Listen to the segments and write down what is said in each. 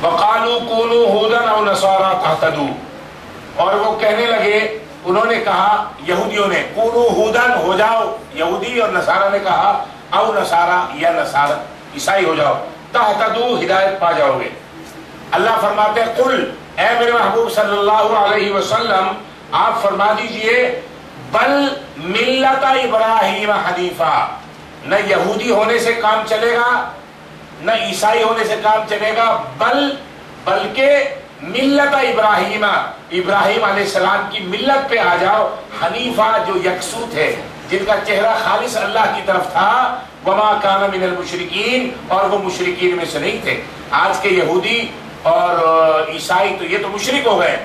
وقالوا كونوا هودا او نصارى تهتدوا، اور وہ کہنے لگے، انہوں نے کہا یہودیوں نے، کونوا ہودن ہو جاؤ یہودی، اور نصارہ نے کہا او نصارہ یا نصارہ عیسائی ہو جاؤ، تہتدوا ہدایت پا جاؤ گے۔ اللہ فرماتے ہیں قل، اے میرے محبوب صلی اللہ علیہ وسلم آپ فرما دیجئے، بل ملت ابراہیم حنیفا، نہ یہودی ہونے سے کام چلے گا نہ عیسائی ہونے سے کام چلے گا، بلکہ ملت ابراہیم، ابراہیم علیہ السلام کی ملت پہ آ جاؤ، حنیفہ جو یکسو تھے، جن کا چہرہ خالص اللہ کی طرف تھا، وما کان من المشرکین، اور وہ مشرکین میں سے نہیں تھے۔ آج کے یہودی اور عیسائی تو یہ تو مشرک ہو گئے۔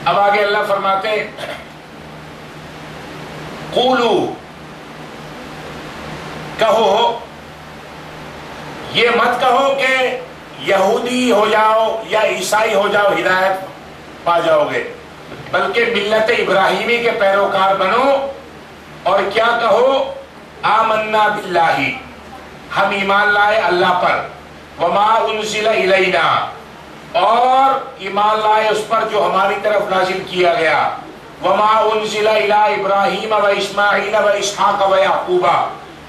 اب آگے اللہ فرماتے قولو، کہو، یہ مت کہو کہ یہودی ہو جاؤ یا عیسائی ہو جاؤ ہدایت پا جاؤ گے، بلکہ ملت ابراہیمی کے پیروکار بنو، اور کیا کہو، آمنا باللہ، ہم ایمان لائے اللہ پر، وما انزل الینا، اور ایمان لائے اس پر جو ہماری طرف نازل کیا گیا، وما انزل الی ابراہیم و اسماعیل و اسحاق و یعقوب،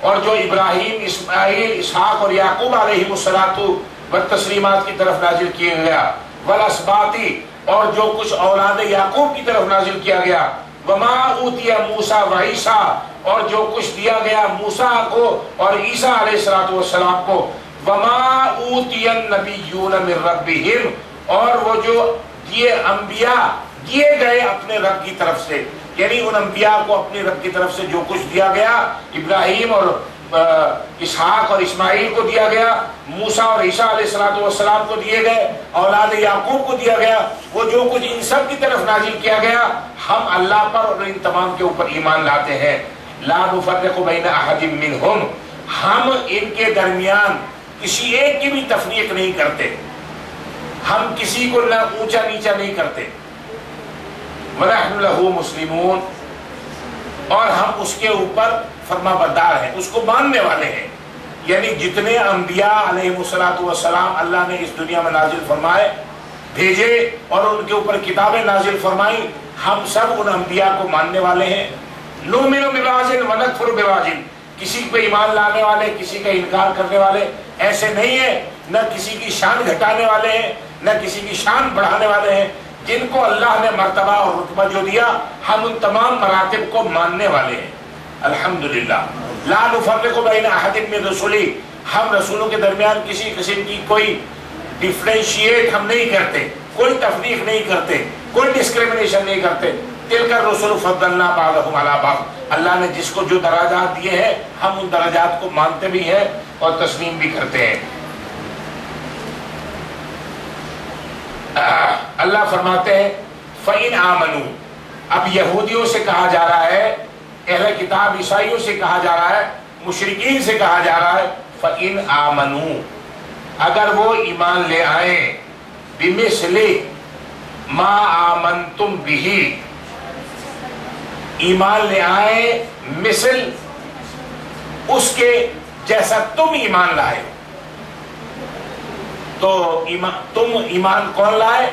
اور جو ابراہیم، اسماعیل، اسحاق اور یعقوب علیہ الصلوۃ والتسلیمات کی طرف نازل کیا گیا، والاسباط، اور جو کچھ اولاد یعقوب کی طرف نازل کیا گیا، وما اوتی موسیٰ و عیسیٰ، اور جو کچھ دیا گیا موسیٰ کو اور عیسیٰ علیہ السلام کو، وما اوتی النبیون من ربہم، اور وہ جو انبیاء دیے گئے اپنے رب کی طرف سے، یعنی ان انبیاء کو اپنے رب کی طرف سے جو کچھ دیا گیا، ابراہیم اور اسحاق اور اسماعیل کو دیا گیا، موسیٰ اور عیسیٰ علیہ السلام کو دیے گئے، اولاد یعقوب کو دیا گیا، وہ جو کچھ ان سب کی طرف نازل کیا گیا، ہم اللہ پر اور ان تمام کے اوپر ایمان لاتے ہیں۔ لا نفرق بین احد منہم، ہم ان کے درمیان کسی ایک کی بھی تفریق نہیں کرتے، ہم کسی کو نہ اونچا نیچا نہیں کرتے، وَنَحْنُ لَهُ مُسْلِمُونَ، اور ہم اس کے اوپر فرما بردار ہیں، اس کو ماننے والے ہیں۔ یعنی جتنے انبیاء علیہ السلام اللہ نے اس دنیا میں نازل فرمائے، بھیجے، اور ان کے اوپر کتابیں نازل فرمائیں، ہم سب ان انبیاء کو ماننے والے ہیں۔ نُؤْمِنُ بِبَعْضٍ وَنَكْفُرُ بِبَعْضٍ، کسی پہ ایمان لانے والے، کسی کا انکار کرنے والے ایسے نہیں ہیں، نہ کسی کی شان گھٹانے والے ہیں، نہ کسی کی شان بڑھانے والے ہیں۔ جن کو اللہ نے مرتبہ اور رتبہ جو دیا، ہم ان تمام مراتب کو ماننے والے ہیں، الحمدللہ۔ لا نفرق بین احد من رسلی، ہم رسولوں کے درمیان کسی قسم کی کوئی ڈیفرینشیٹ ہم نہیں کرتے، کوئی تفریق نہیں کرتے، کوئی ڈسکریمنیشن نہیں کرتے۔ تلک الرسل فضلنا بعضهم علی بعض، اللہ نے جس کو جو درجات دیے ہیں، ہم ان درجات کو مانتے بھی ہیں اور تسلیم بھی کرتے ہیں۔ اللہ فرماتے ہیں فَإِنْ آمَنُوا، اب یہودیوں سے کہا جا رہا ہے، اہل کتاب عیسائیوں سے کہا جا رہا ہے، مشرکین سے کہا جا رہا ہے، فَإِنْ آمَنُوا، اگر وہ ایمان لے آئیں، بِمِثْلِ مَا آمَنْتُمْ بِهِ، ایمان لے آئیں مثل اس کے جیسا تم ایمان لائے، تو تم ایمان کون لائے؟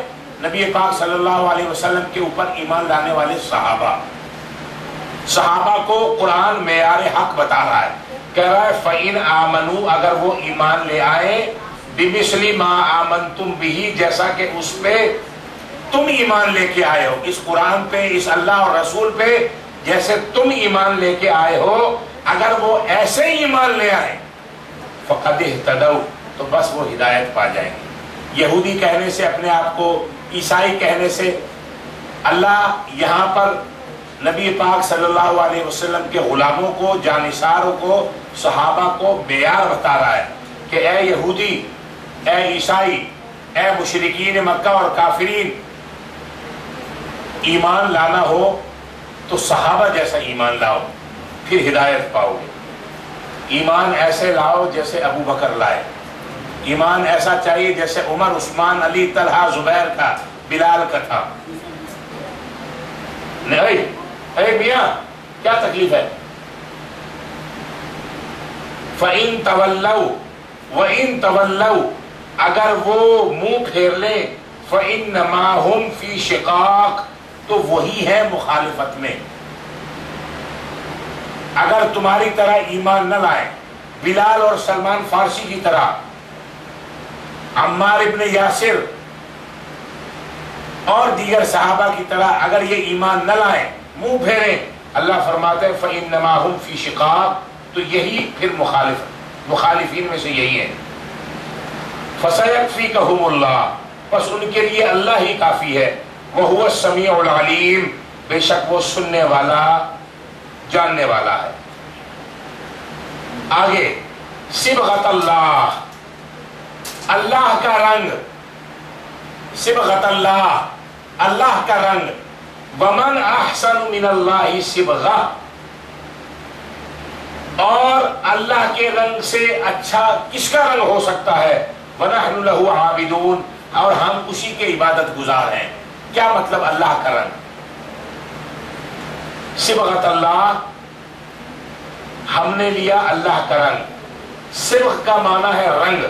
نبی پاک صلی اللہ علیہ وسلم کے اوپر ایمان لانے والے صحابہ۔ صحابہ کو قرآن معیار حق بتا رہا ہے، کہہ رہا ہے فَإِنْ آمَنُوا، اگر وہ ایمان لے آئے، بِمِثْلِ مَا آمَنْتُمْ بِهِ، جیسا کہ اس پہ تم ایمان لے کے آئے ہو، اس قرآن پہ، اس اللہ اور رسول پہ جیسے تم ایمان لے کے آئے ہو، اگر وہ ایسے ہی ایمان لے آئے، فَقَدْ اهْتَدَوْا، تو بس وہ ہدایت پا جائیں گے۔ یہودی کہنے سے اپنے آپ کو، عیسائی کہنے سے، اللہ یہاں پر نبی پاک صلی اللہ علیہ وسلم کے غلاموں کو، جانثاروں کو، صحابہ کو معیار بتا رہا ہے کہ اے یہودی، اے عیسائی، اے مشرکین مکہ اور کافرین، ایمان لانا ہو تو صحابہ جیسا ایمان لاؤ، پھر ہدایت پاؤ گے۔ ایمان ایسے لاؤ جیسے ابو بکر لائے، ایمان ایسا چاہیے جیسے عمر، عثمان، علی، طلحہ، زبیر کا، بلال کا تھا۔ نہیں، اے میاں کیا تکلیف ہے؟ فَإِن تَوَلَّوْا، وَإِن تَوَلَّوْا اگر وہ منہ پھیر لیں فَإِنَّمَا هُمْ فِي شِقَاقٍ تو وہی ہے مخالفت میں. اگر تمہاری طرح ایمان نہ لائیں، بلال اور سلمان فارسی کی طرح، عمار ابن یاسر اور دیگر صحابہ کی طرح اگر یہ ایمان نہ لائیں، منہ پھیریں، اللہ فرماتے ہیں فَإِنَّمَا هُمْ فِي شِقَاقٍ تو یہی پھر مخالفین میں سے یہی ہے. فَسَيَكْفِيكَهُمُ اللَّهُ بس ان کے لیے اللہ ہی کافی ہے. وَهُوَ السَّمِيعُ الْعَلِيمُ بے شک وہ سننے والا جاننے والا ہے. آگے صبغۃ اللہ، اللہ کا رنگ، صبغۃ اللہ اللہ کا رنگ. وَمَنْ أَحْسَنُ مِنَ اللَّهِ صِبْغَةً اور اللہ کے رنگ سے اچھا کس کا رنگ ہو سکتا ہے. وَنَحْنُ لَهُ عَابِدُونَ اور ہم اسی کے عبادت گزار ہیں. کیا مطلب اللہ کا رنگ؟ صبغۃ اللہ ہم نے لیا اللہ کا رنگ. صبغ کا معنی ہے رنگ،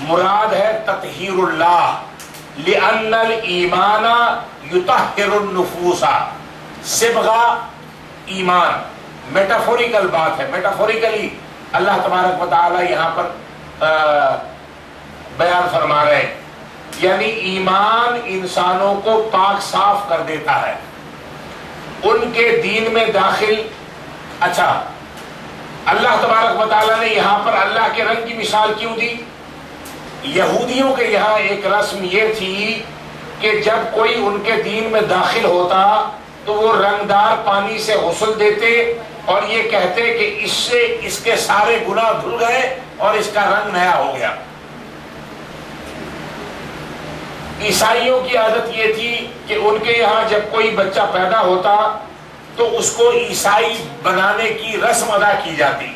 مراد ہے تطہیر اللہ. لِأَنَّ الْإِيمَانَ يُطَهِّرُ النُّفُوسَ صبغہ ایمان میٹافوریکل بات ہے. میٹافوریکلی اللہ تبارک و تعالی یہاں پر بیان فرما رہے ہیں، یعنی ایمان انسانوں کو پاک صاف کر دیتا ہے، ان کے دین میں داخل. اچھا اللہ تبارک و تعالیٰ نے یہاں پر اللہ کے رنگ کی مثال کیوں دی؟ یہودیوں کے یہاں ایک رسم یہ تھی کہ جب کوئی ان کے دین میں داخل ہوتا تو وہ رنگدار پانی سے غسل دیتے اور یہ کہتے کہ اس سے اس کے سارے گناہ دھل گئے اور اس کا رنگ نیا ہو گیا. عیسائیوں کی عادت یہ تھی کہ ان کے یہاں جب کوئی بچہ پیدا ہوتا تو اس کو عیسائی بنانے کی رسم ادا کی جاتی.